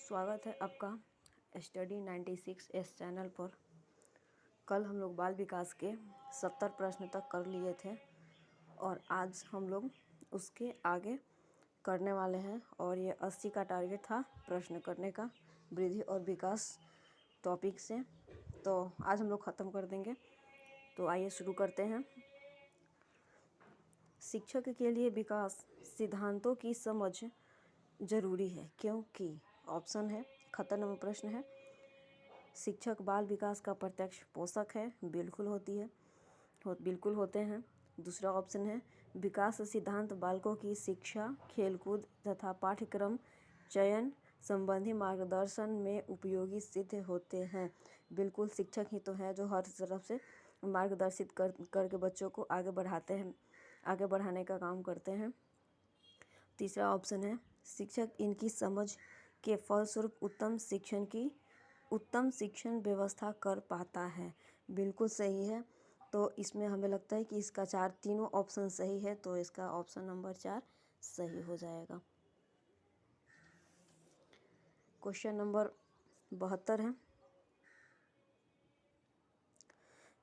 स्वागत है आपका स्टडी 96 एस चैनल पर। कल हम लोग बाल विकास के 70 प्रश्न तक कर लिए थे और आज हम लोग उसके आगे करने वाले हैं और ये 80 का टारगेट था प्रश्न करने का वृद्धि और विकास टॉपिक से। तो आज हम लोग ख़त्म कर देंगे। तो आइए शुरू करते हैं। शिक्षक के लिए विकास सिद्धांतों की समझ जरूरी है क्योंकि ऑप्शन है, खतरनाक प्रश्न है, शिक्षक बाल विकास का प्रत्यक्ष पोषक है, बिल्कुल होती है, बिल्कुल होते हैं। दूसरा ऑप्शन है, विकास सिद्धांत बालकों की शिक्षा, खेलकूद तथा पाठ्यक्रम चयन संबंधी मार्गदर्शन में उपयोगी सिद्ध होते हैं। बिल्कुल, शिक्षक ही तो है जो हर तरफ से मार्गदर्शित करके बच्चों को आगे बढ़ाते हैं, आगे बढ़ाने का काम करते हैं। तीसरा ऑप्शन है, शिक्षक इनकी समझ के फलस्वरूप उत्तम शिक्षण व्यवस्था कर पाता है, बिल्कुल सही है। तो इसमें हमें लगता है कि इसका तीनों ऑप्शन सही है, तो इसका ऑप्शन नंबर 4 सही हो जाएगा। क्वेश्चन नंबर 72 है,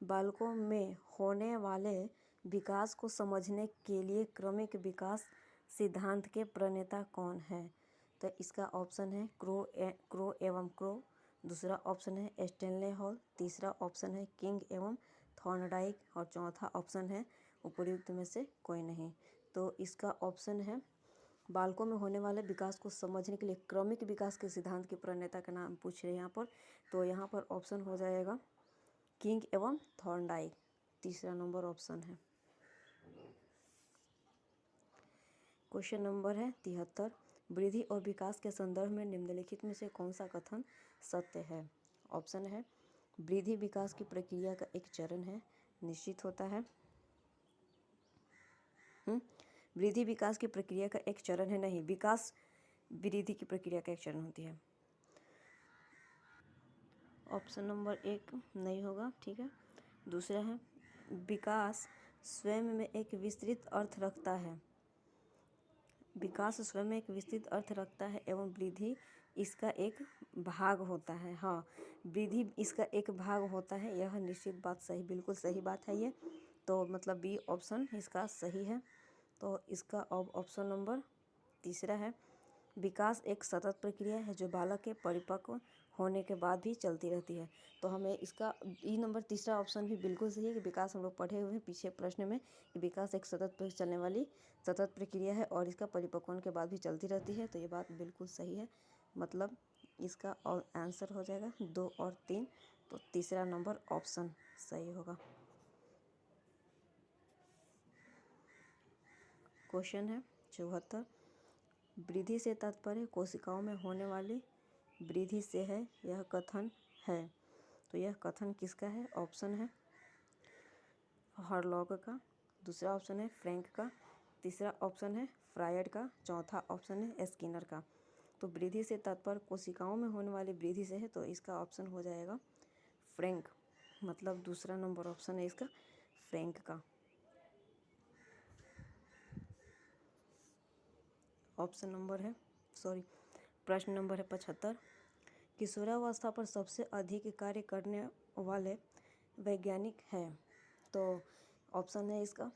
बालकों में होने वाले विकास को समझने के लिए क्रमिक विकास सिद्धांत के प्रणेता कौन है? तो इसका ऑप्शन है क्रो एवं क्रो। दूसरा ऑप्शन है स्टेनले हॉल। तीसरा ऑप्शन है किंग एवं थॉर्नडाइक और चौथा ऑप्शन है उपर्युक्त में से कोई नहीं। तो इसका ऑप्शन है, बालकों में होने वाले विकास को समझने के लिए क्रमिक विकास के सिद्धांत के प्रणेता का नाम पूछ रहे हैं यहाँ पर। तो यहाँ पर ऑप्शन हो जाएगा किंग एवं थॉर्नडाइक, तीसरा नंबर ऑप्शन है। क्वेश्चन नंबर है 73, वृद्धि और विकास के संदर्भ में निम्नलिखित में से कौन सा कथन सत्य है? ऑप्शन है, वृद्धि विकास की प्रक्रिया का एक चरण है, निश्चित होता है। वृद्धि विकास की प्रक्रिया का एक चरण है, नहीं, विकास वृद्धि की प्रक्रिया का एक चरण होती है। ऑप्शन नंबर 1 नहीं होगा, ठीक है। दूसरा है, विकास स्वयं में एक विस्तृत अर्थ रखता है, विकास स्वयं में एक विस्तृत अर्थ रखता है एवं वृद्धि इसका एक भाग होता है। हाँ, वृद्धि इसका एक भाग होता है, यह निश्चित बात सही, बिल्कुल सही बात है ये। तो मतलब बी ऑप्शन इसका सही है। तो इसका ऑप्शन नंबर तीसरा है, विकास एक सतत प्रक्रिया है जो बालक के परिपक्व होने के बाद भी चलती रहती है। तो हमें इसका नंबर तीसरा ऑप्शन भी बिल्कुल सही है कि विकास हम लोग पढ़े हुए हैं पीछे प्रश्न में कि विकास एक चलने वाली सतत प्रक्रिया है और इसका परिपक्व होने के बाद भी चलती रहती है। तो ये बात बिल्कुल सही है, मतलब इसका आंसर हो जाएगा 2 और 3। तो तीसरा नंबर ऑप्शन सही होगा। क्वेश्चन है 74, वृद्धि से तात्पर्य कोशिकाओं में होने वाली वृद्धि से है, यह कथन है। तो यह कथन किसका है? ऑप्शन है हॉलॉग का, दूसरा ऑप्शन है फ्रैंक का, तीसरा ऑप्शन है फ्रायड का, चौथा ऑप्शन है स्किनर का। तो वृद्धि से तात्पर्य कोशिकाओं में होने वाली वृद्धि से है, तो इसका ऑप्शन हो जाएगा फ्रैंक, मतलब दूसरा नंबर ऑप्शन है इसका फ्रैंक का। ऑप्शन नंबर है प्रश्न नंबर है 75, किशोरावस्था पर सबसे अधिक कार्य करने वाले वैज्ञानिक हैं। तो ऑप्शन है इसका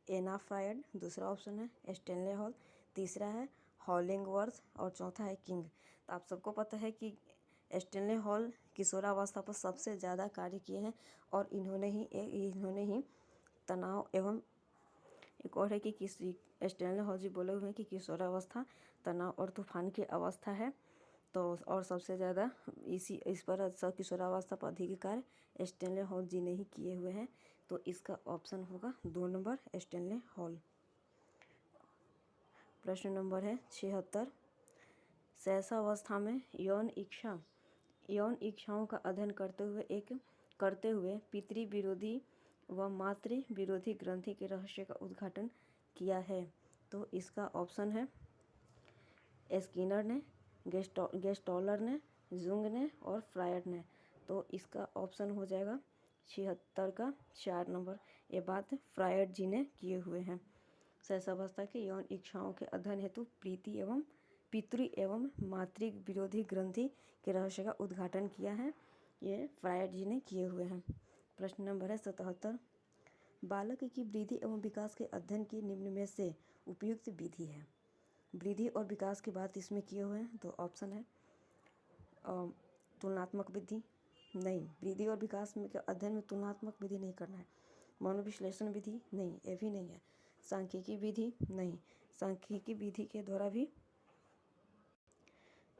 एना फ्रायड, दूसरा ऑप्शन है स्टेनले हॉल, तीसरा है हॉलिंगवर्थ और चौथा है किंग। तो आप सबको पता है कि स्टेनले हॉल किशोरावस्था पर सबसे ज़्यादा कार्य किए हैं और इन्होंने ही तनाव एवं एक और है कि स्टेनले हॉल जी बोले हुए हैं कि किशोरावस्था तनाव और तूफान की अवस्था है। तो और सबसे ज़्यादा इस पर किशोरावस्था पर अधिक कार्य स्टेनले हॉल जी ने ही किए हुए हैं। तो इसका ऑप्शन होगा 2 नंबर स्टेनले हॉल। प्रश्न नंबर है 76, शैशवावस्था में यौन इच्छाओं का अध्ययन करते हुए पितृ विरोधी व मातृ विरोधी ग्रंथि के रहस्य का उद्घाटन किया है। तो इसका ऑप्शन है स्किनर ने, गेस्टॉलर ने, जुंग ने और फ्रायड ने। तो इसका ऑप्शन हो जाएगा 76 का 4 नंबर। ये बात फ्रायड जी ने किए हुए हैं। शैशवावस्था के यौन इच्छाओं के अध्ययन हेतु पितृ एवं मातृ विरोधी ग्रंथि के रहस्य का उद्घाटन किया है? ये फ्रायड जी ने किए हुए हैं। प्रश्न नंबर है 77। बालक की वृद्धि एवं विकास के अध्ययन की निम्न में से उपयुक्त विधि है। वृद्धि और विकास की बात इसमें किए हुए हैं, तो ऑप्शन है तुलनात्मक विधि, नहीं। वृद्धि और विकास में अध्ययन में तुलनात्मक विधि नहीं करना है। मनोविश्लेषण विधि, नहीं, ये भी नहीं है। सांख्यिकी विधि, नहीं। सांख्यिकी विधि के द्वारा भी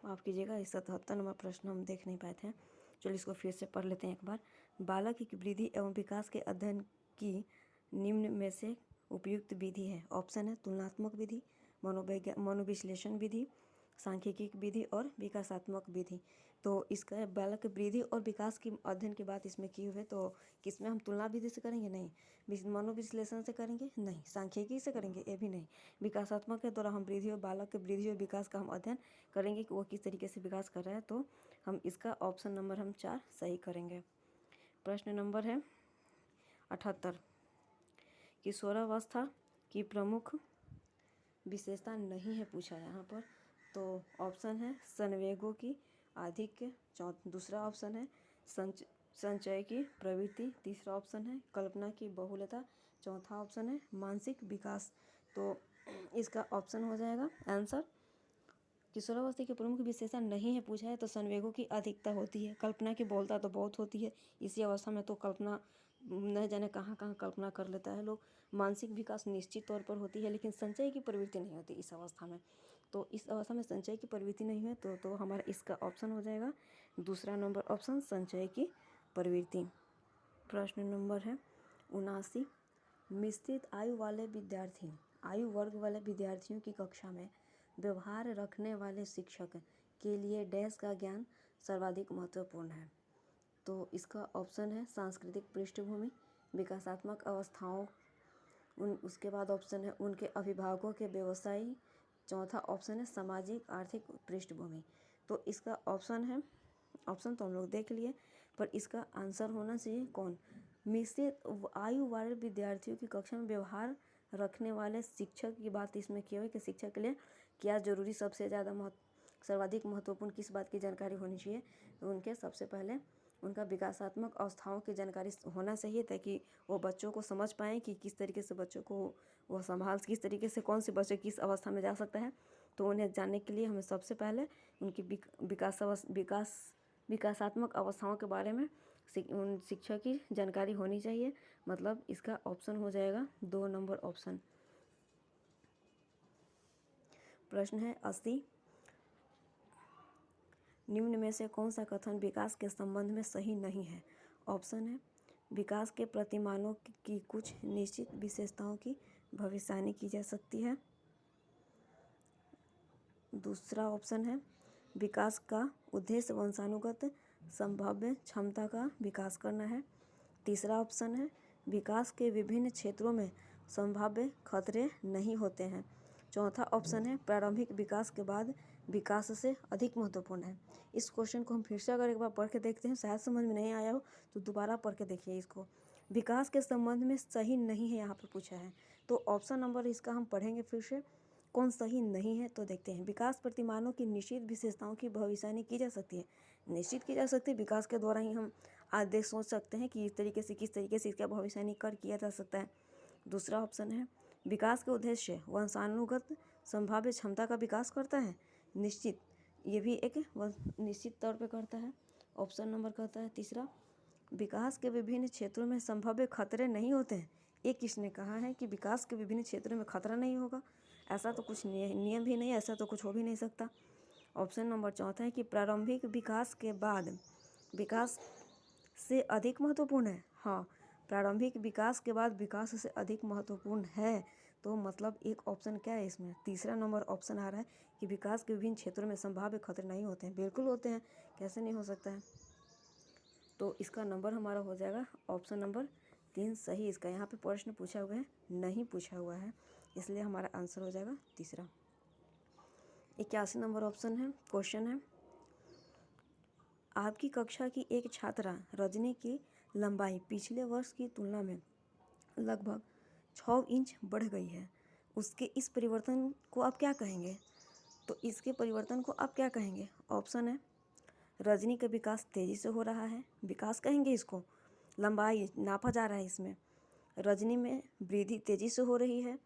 माफ कीजिएगा, इस 77 नंबर प्रश्न हम देख नहीं पाए थे। चलिए इसको फिर से पढ़ लेते हैं एक बार। बालक की वृद्धि एवं विकास के अध्ययन की निम्न में से उपयुक्त विधि है। ऑप्शन है तुलनात्मक विधि, मनोविश्लेषण विधि, सांख्यिकी विधि और विकासात्मक विधि। तो इसका बालक वृद्धि और विकास की अध्ययन की बात इसमें की हुई है, तो किसमें हम तुलना विधि से करेंगे? नहीं। मनोविश्लेषण से करेंगे? नहीं। सांख्यिकी से करेंगे? ये भी नहीं। विकासात्मक के द्वारा हम वृद्धि और बालक के वृद्धि और विकास का हम अध्ययन करेंगे कि वो किस तरीके से विकास कर रहा है, तो हम इसका ऑप्शन नंबर हम 4 सही करेंगे। प्रश्न नंबर है 78। किशोरावस्था की प्रमुख विशेषता नहीं है पूछा है यहाँ पर, तो ऑप्शन है संवेगों की आधिक्य, दूसरा ऑप्शन है संचय की प्रवृत्ति, तीसरा ऑप्शन है कल्पना की बहुलता, चौथा ऑप्शन है मानसिक विकास। तो इसका ऑप्शन हो जाएगा आंसर किशोरावस्था की प्रमुख विशेषता नहीं है पूछा है, तो संवेगों की अधिकता होती है, कल्पना की बहुलता तो बहुत होती है इसी अवस्था में, तो कल्पना न जाने कहाँ कहाँ कल्पना कर लेता है लोग। मानसिक विकास निश्चित तौर पर होती है, लेकिन संचय की प्रवृत्ति नहीं होती इस अवस्था में। तो इस अवस्था में संचय की प्रवृत्ति नहीं है, तो हमारा इसका ऑप्शन हो जाएगा दूसरा नंबर ऑप्शन, संचय की प्रवृत्ति। प्रश्न नंबर है 79। मिश्रित आयु वर्ग वाले विद्यार्थियों की कक्षा में व्यवहार रखने वाले शिक्षक के लिए डैश का ज्ञान सर्वाधिक महत्वपूर्ण है। तो इसका ऑप्शन है सांस्कृतिक पृष्ठभूमि, विकासात्मक अवस्थाओं, उसके बाद ऑप्शन है उनके अभिभावकों के व्यवसायी, चौथा ऑप्शन है सामाजिक आर्थिक पृष्ठभूमि। तो इसका ऑप्शन तो हम लोग देख लिए, पर इसका आंसर होना चाहिए कौन? मिश्रित आयु वाले विद्यार्थियों की कक्षा में व्यवहार रखने वाले शिक्षक की बात इसमें की हुई कि शिक्षक के लिए क्या जरूरी, सबसे ज़्यादा सर्वाधिक महत्वपूर्ण किस बात की जानकारी होनी चाहिए? तो उनके सबसे पहले उनका विकासात्मक अवस्थाओं की जानकारी होना चाहिए, ताकि वो बच्चों को समझ पाएँ कि किस तरीके से बच्चों को वो संभाल, किस तरीके से कौन से बच्चे किस अवस्था में जा सकता है। तो उन्हें जानने के लिए हमें सबसे पहले उनकी विकासात्मक अवस्थाओं के बारे में उन शिक्षक की जानकारी होनी चाहिए। मतलब इसका ऑप्शन हो जाएगा 2 नंबर ऑप्शन। प्रश्न है 80। निम्न में से कौन सा कथन विकास के संबंध में सही नहीं है? ऑप्शन है विकास के प्रतिमानों की कुछ निश्चित विशेषताओं की भविष्यवाणी की जा सकती है। दूसरा ऑप्शन है विकास का उद्देश्य वंशानुगत संभाव्य क्षमता का विकास करना है। तीसरा ऑप्शन है विकास के विभिन्न क्षेत्रों में संभाव्य खतरे नहीं होते हैं। चौथा ऑप्शन है प्रारंभिक विकास के बाद विकास से अधिक महत्वपूर्ण है। इस क्वेश्चन को हम फिर से अगर एक बार पढ़ के देखते हैं, शायद समझ में नहीं आया हो तो दोबारा पढ़ के देखिए इसको। विकास के संबंध में सही नहीं है यहाँ पर पूछा है, तो ऑप्शन नंबर इसका हम पढ़ेंगे फिर से कौन सही नहीं है, तो देखते हैं। विकास प्रतिमानों की निश्चित विशेषताओं की भविष्यवाणी की जा सकती है, निश्चित की जा सकती है। विकास के द्वारा ही हम आज देख सोच सकते हैं कि इस तरीके से किस तरीके से इसका भविष्यवाणी किया जा सकता है। दूसरा ऑप्शन है विकास के उद्देश्य वंशानुगत संभाव्य क्षमता का विकास करता है, निश्चित, ये भी एक निश्चित तौर पे करता है। ऑप्शन नंबर कहता है तीसरा विकास के विभिन्न क्षेत्रों में संभाव्य खतरे नहीं होते हैं। ये किसने कहा है कि विकास के विभिन्न क्षेत्रों में खतरा नहीं होगा? ऐसा तो कुछ नियम भी नहीं, ऐसा तो कुछ हो भी नहीं सकता। ऑप्शन नंबर चौथा है कि प्रारंभिक विकास के बाद विकास से अधिक महत्वपूर्ण है। हाँ, प्रारंभिक विकास के बाद विकास से अधिक महत्वपूर्ण है, तो मतलब एक ऑप्शन क्या है इसमें? तीसरा नंबर ऑप्शन आ रहा है कि विकास के विभिन्न क्षेत्रों में संभाव्य खतरे नहीं होते हैं। बिल्कुल होते हैं, कैसे नहीं हो सकता है? तो इसका नंबर हमारा हो जाएगा ऑप्शन नंबर 3 सही। इसका यहाँ पे प्रश्न पूछा हुआ है, नहीं पूछा हुआ है, इसलिए हमारा आंसर हो जाएगा तीसरा। 81 नंबर ऑप्शन है, क्वेश्चन है आपकी कक्षा की एक छात्रा रजनी की लंबाई पिछले वर्ष की तुलना में लगभग 6 इंच बढ़ गई है, उसके इस परिवर्तन को आप क्या कहेंगे? तो इसके परिवर्तन को आप क्या कहेंगे? ऑप्शन है रजनी का विकास तेज़ी से हो रहा है, विकास कहेंगे इसको, लंबाई नापा जा रहा है इसमें। रजनी में वृद्धि तेज़ी से हो रही है,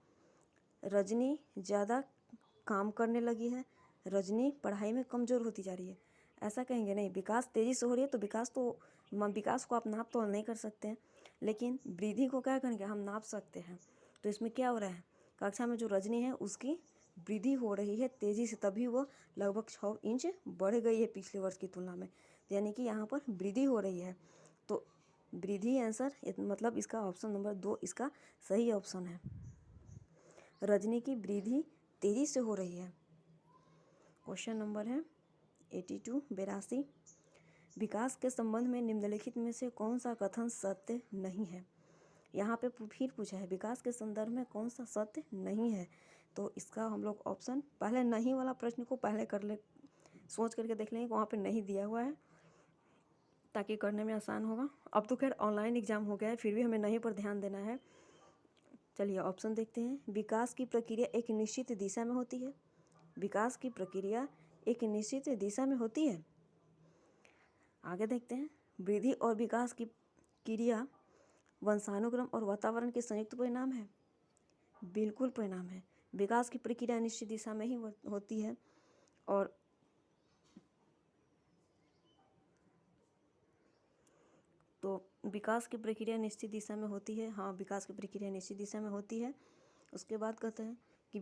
रजनी ज़्यादा काम करने लगी है, रजनी पढ़ाई में कमज़ोर होती जा रही है, ऐसा कहेंगे? नहीं, विकास तेज़ी से हो रही है तो विकास को आप नाप तो नहीं कर सकते हैं, लेकिन वृद्धि को क्या करेंगे? हम नाप सकते हैं। तो इसमें क्या हो रहा है? कक्षा में जो रजनी है उसकी वृद्धि हो रही है तेज़ी से, तभी वो लगभग 6 इंच बढ़ गई है पिछले वर्ष की तुलना में, यानी कि यहाँ पर वृद्धि हो रही है। तो वृद्धि आंसर, मतलब इसका ऑप्शन नंबर 2 इसका सही ऑप्शन है। रजनी की वृद्धि तेज़ी से हो रही है। क्वेश्चन नंबर है 82 विकास के संबंध में निम्नलिखित में से कौन सा कथन सत्य नहीं है? यहाँ पे फिर पूछा है विकास के संदर्भ में कौन सा सत्य नहीं है। तो इसका हम लोग ऑप्शन पहले नहीं वाला प्रश्न को पहले सोच करके देख लेंगे, वहाँ पे नहीं दिया हुआ है ताकि करने में आसान होगा। अब तो खैर ऑनलाइन एग्जाम हो गया है, फिर भी हमें नहीं पर ध्यान देना है। चलिए ऑप्शन देखते हैं। विकास की प्रक्रिया एक निश्चित दिशा में होती है। विकास की प्रक्रिया एक निश्चित दिशा में होती है। आगे देखते हैं। वृद्धि और विकास की क्रिया वंशानुक्रम और वातावरण के संयुक्त परिणाम है। बिल्कुल परिणाम है। विकास की प्रक्रिया निश्चित दिशा में ही होती है और तो विकास की प्रक्रिया निश्चित दिशा में होती है। हाँ, विकास की प्रक्रिया निश्चित दिशा में होती है। उसके बाद कहते हैं कि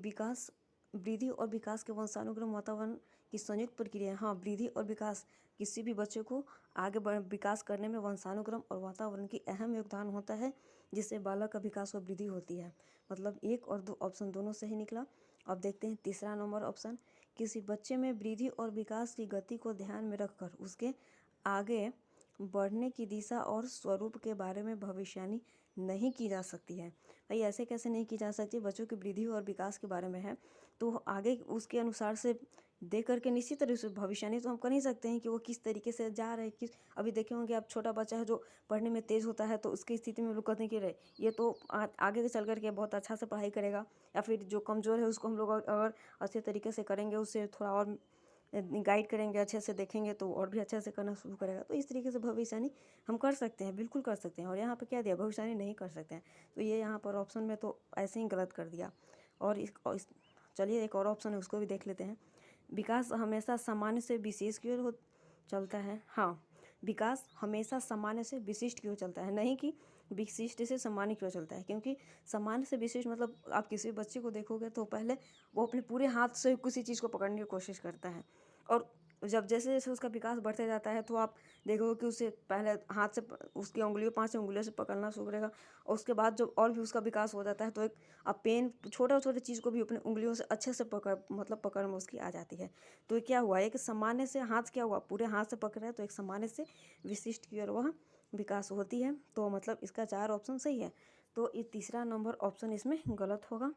वृद्धि और विकास के वंशानुक्रम वातावरण की संयुक्त प्रक्रिया है। हाँ, वृद्धि और विकास, किसी भी बच्चे को आगे विकास करने में वंशानुक्रम और वातावरण की अहम योगदान होता है, जिससे बालक का विकास और वृद्धि होती है। मतलब 1 और 2 ऑप्शन दोनों सही निकला। अब देखते हैं तीसरा नंबर ऑप्शन। किसी बच्चे में वृद्धि और विकास की गति को ध्यान में रखकर उसके आगे बढ़ने की दिशा और स्वरूप के बारे में भविष्यवाणी नहीं की जा सकती है। भाई ऐसे कैसे नहीं की जा सकती? बच्चों की वृद्धि और विकास के बारे में है तो आगे उसके अनुसार से देख करके निश्चित तरह से भविष्यवाणी तो हम कर नहीं सकते हैं कि वो किस तरीके से जा रहे हैं। अभी देखे होंगे आप, छोटा बच्चा है जो पढ़ने में तेज़ होता है तो उसकी स्थिति में लोग कहते हैं कि रहे ये तो आगे चल करके बहुत अच्छा से पढ़ाई करेगा, या फिर जो कमज़ोर है उसको हम लोग अगर अच्छे तरीके से करेंगे, उससे थोड़ा और गाइड करेंगे, अच्छे से देखेंगे तो और भी अच्छे से करना शुरू करेगा। तो इस तरीके से भविष्यवाणी हम कर सकते हैं, बिल्कुल कर सकते हैं। और यहाँ पे क्या दिया? भविष्यवाणी नहीं कर सकते हैं। तो ये यहाँ पर ऑप्शन में तो ऐसे ही गलत कर दिया। और चलिए एक और ऑप्शन है उसको भी देख लेते हैं। विकास हमेशा सामान्य से विशेष की ओर चलता है। हाँ, विकास हमेशा सामान्य से विशिष्ट की ओर चलता है, नहीं कि विशिष्ट से सामान्य की ओर चलता है। क्योंकि सामान्य से विशिष्ट मतलब आप किसी बच्चे को देखोगे तो पहले वो अपने पूरे हाथ से किसी चीज़ को पकड़ने की कोशिश करता है, और जब जैसे जैसे उसका विकास बढ़ते जाता है तो आप देखोगे कि उसे पहले हाथ से उसकी उंगलियों 5 उंगलियों से पकड़ना शुरू करेगा, और उसके बाद जब और भी उसका विकास हो जाता है तो एक अब पेन छोटा छोटे चीज़ को भी अपनी उंगलियों से अच्छे से पकड़ में उसकी आ जाती है। तो ये क्या हुआ? एक सामान्य से हाथ क्या हुआ? पूरे हाथ से पकड़ रहा है, तो एक सामान्य से विशिष्ट की ओर वह विकास होती है। तो मतलब इसका 4 ऑप्शन सही है। तो ये तीसरा नंबर ऑप्शन इसमें गलत होगा,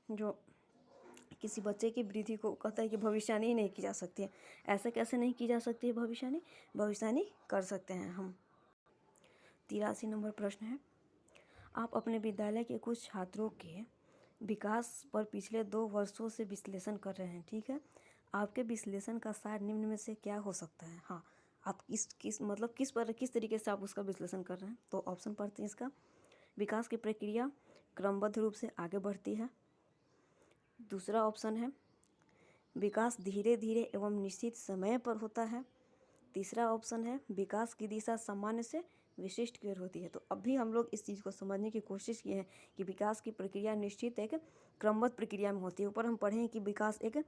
जो किसी बच्चे की वृद्धि को कहता है कि भविष्यवाणी ही नहीं की जा सकती है। ऐसे कैसे नहीं की जा सकती है भविष्यवाणी? भविष्यवाणी कर सकते हैं हम। 83 नंबर प्रश्न है। आप अपने विद्यालय के कुछ छात्रों के विकास पर पिछले 2 वर्षों से विश्लेषण कर रहे हैं, ठीक है। आपके विश्लेषण का सार निम्न में से क्या हो सकता है? हाँ, आप किस तरीके से आप उसका विश्लेषण कर रहे हैं? तो ऑप्शन पढ़ते हैं इसका। विकास की प्रक्रिया क्रमबद्ध रूप से आगे बढ़ती है। दूसरा ऑप्शन है विकास धीरे धीरे एवं निश्चित समय पर होता है। तीसरा ऑप्शन है विकास की दिशा सामान्य से विशिष्ट की ओर होती है। तो अभी हम लोग इस चीज़ को समझने की कोशिश किए हैं कि विकास की प्रक्रिया निश्चित एक क्रमबद्ध प्रक्रिया में होती है। ऊपर हम पढ़े हैं कि विकास एक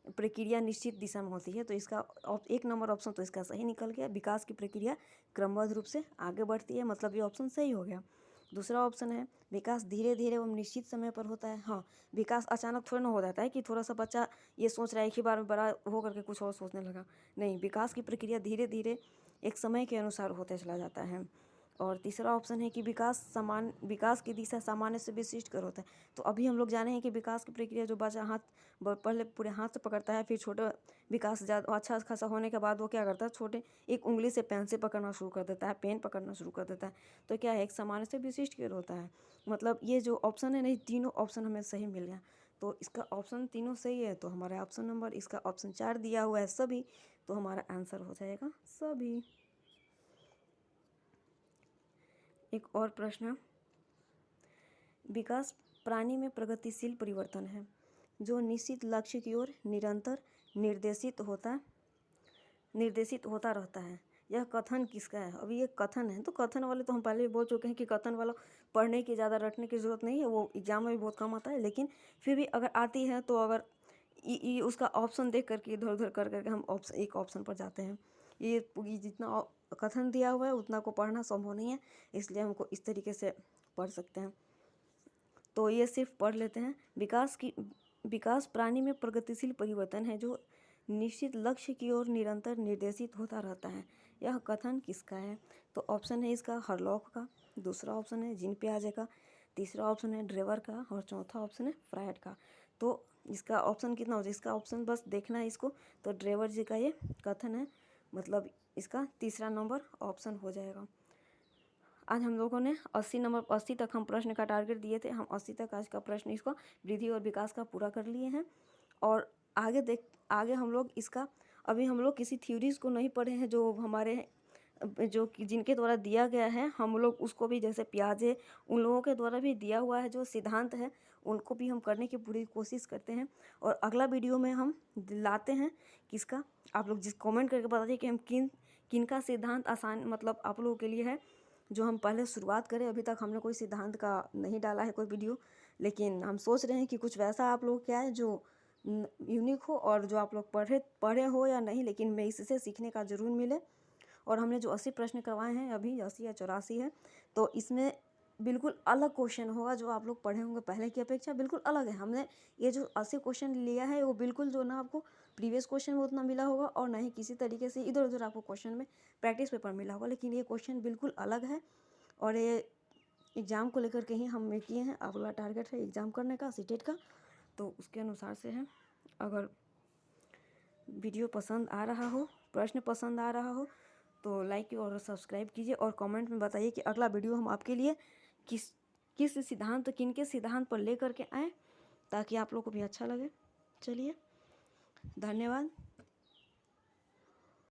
प्रक्रिया निश्चित दिशा में होती है। तो इसका 1 नंबर ऑप्शन तो इसका सही निकल गया। विकास की प्रक्रिया क्रमबद्ध रूप से आगे बढ़ती है, मतलब ये ऑप्शन सही हो गया। दूसरा ऑप्शन है विकास धीरे धीरे एवं निश्चित समय पर होता है। हाँ, विकास अचानक थोड़ा ना हो जाता है कि थोड़ा सा बच्चा ये सोच रहा है एक ही बार में बड़ा हो करके कुछ और सोचने लगा। नहीं, विकास की प्रक्रिया धीरे धीरे एक समय के अनुसार होते चला जाता है। और तीसरा ऑप्शन है कि विकास की दिशा सामान्य से विशिष्ट कर होता है। तो अभी हम लोग जाने हैं कि विकास की प्रक्रिया जो बच्चा पहले पूरे हाथ से पकड़ता है, फिर छोटा विकास ज़्यादा अच्छा खासा होने के बाद वो क्या करता है, छोटे एक उंगली से पेंसिल पकड़ना शुरू कर देता है, पेन पकड़ना शुरू कर देता है। तो क्या है, एक सामान्य से विशिष्ट की ओर होता है। मतलब ये जो ऑप्शन है नहीं, तीनों ऑप्शन हमें सही मिल गया। तो इसका ऑप्शन तीनों सही है, तो हमारा ऑप्शन नंबर इसका ऑप्शन 4 दिया हुआ है सभी, तो हमारा आंसर हो जाएगा सभी। एक और प्रश्न, विकास प्राणी में प्रगतिशील परिवर्तन है जो निश्चित लक्ष्य की ओर निरंतर निर्देशित होता रहता है। यह कथन किसका है? अभी ये कथन है, तो कथन वाले तो हम पहले भी बोल चुके हैं कि कथन वाला पढ़ने की ज़्यादा रटने की ज़रूरत नहीं है, वो एग्जाम में भी बहुत कम आता है, लेकिन फिर भी अगर आती है तो अगर उसका ऑप्शन देख करके इधर उधर कर करके हम एक ऑप्शन पर जाते हैं। ये जितना कथन दिया हुआ है उतना को पढ़ना संभव नहीं है, इसलिए हमको इस तरीके से पढ़ सकते हैं। तो ये सिर्फ पढ़ लेते हैं। विकास प्राणी में प्रगतिशील परिवर्तन है जो निश्चित लक्ष्य की ओर निरंतर निर्देशित होता रहता है। यह कथन किसका है? तो ऑप्शन है इसका हरलॉक का, दूसरा ऑप्शन है जीन पियाजे का, तीसरा ऑप्शन है ड्रेवर का और चौथा ऑप्शन है फ्रायड का। तो इसका ऑप्शन कितना हो जाए? इसका ऑप्शन बस देखना है इसको, तो ड्रेवर जी का ये कथन है, मतलब इसका तीसरा नंबर ऑप्शन हो जाएगा। आज हम लोगों ने 80 तक हम प्रश्न का टारगेट दिए थे, हम 80 तक आज का प्रश्न इसको वृद्धि और विकास का पूरा कर लिए हैं। और आगे हम लोग इसका, अभी हम लोग किसी थ्योरीज को नहीं पढ़े हैं जो हमारे जिनके द्वारा दिया गया है, हम लोग उसको भी, जैसे पियाजे उन लोगों के द्वारा भी दिया हुआ है जो सिद्धांत है, उनको भी हम करने की पूरी कोशिश करते हैं। और अगला वीडियो में हम लाते हैं किसका, आप लोग जिस कमेंट करके बता दिए कि हम किन का सिद्धांत आसान मतलब आप लोगों के लिए है, जो हम पहले शुरुआत करें। अभी तक हमने कोई सिद्धांत का नहीं डाला है कोई वीडियो, लेकिन हम सोच रहे हैं कि कुछ वैसा आप लोग क्या है जो यूनिक हो और जो आप लोग पढ़े हो या नहीं, लेकिन मैं इससे सीखने का ज़रूर मिले। और हमने जो 80 प्रश्न करवाए हैं अभी, 80 या 84 है, तो इसमें बिल्कुल अलग क्वेश्चन होगा, जो आप लोग पढ़े होंगे पहले की अपेक्षा बिल्कुल अलग है। हमने ये जो 80 क्वेश्चन लिया है वो बिल्कुल जो ना आपको प्रीवियस क्वेश्चन में उतना मिला होगा और ना ही किसी तरीके से इधर उधर आपको क्वेश्चन में प्रैक्टिस पेपर मिला होगा, लेकिन ये क्वेश्चन बिल्कुल अलग है। और ये एग्ज़ाम को लेकर के ही हम किए हैं। अगला टारगेट है एग्ज़ाम करने का, सीटेट का, तो उसके अनुसार से है। अगर वीडियो पसंद आ रहा हो, प्रश्न पसंद आ रहा हो, तो लाइक और सब्सक्राइब कीजिए और कमेंट में बताइए कि अगला वीडियो हम आपके लिए किस सिद्धांत, किन के सिद्धांत पर ले करके आएँ, ताकि आप लोग को भी अच्छा लगे। चलिए, धन्यवाद।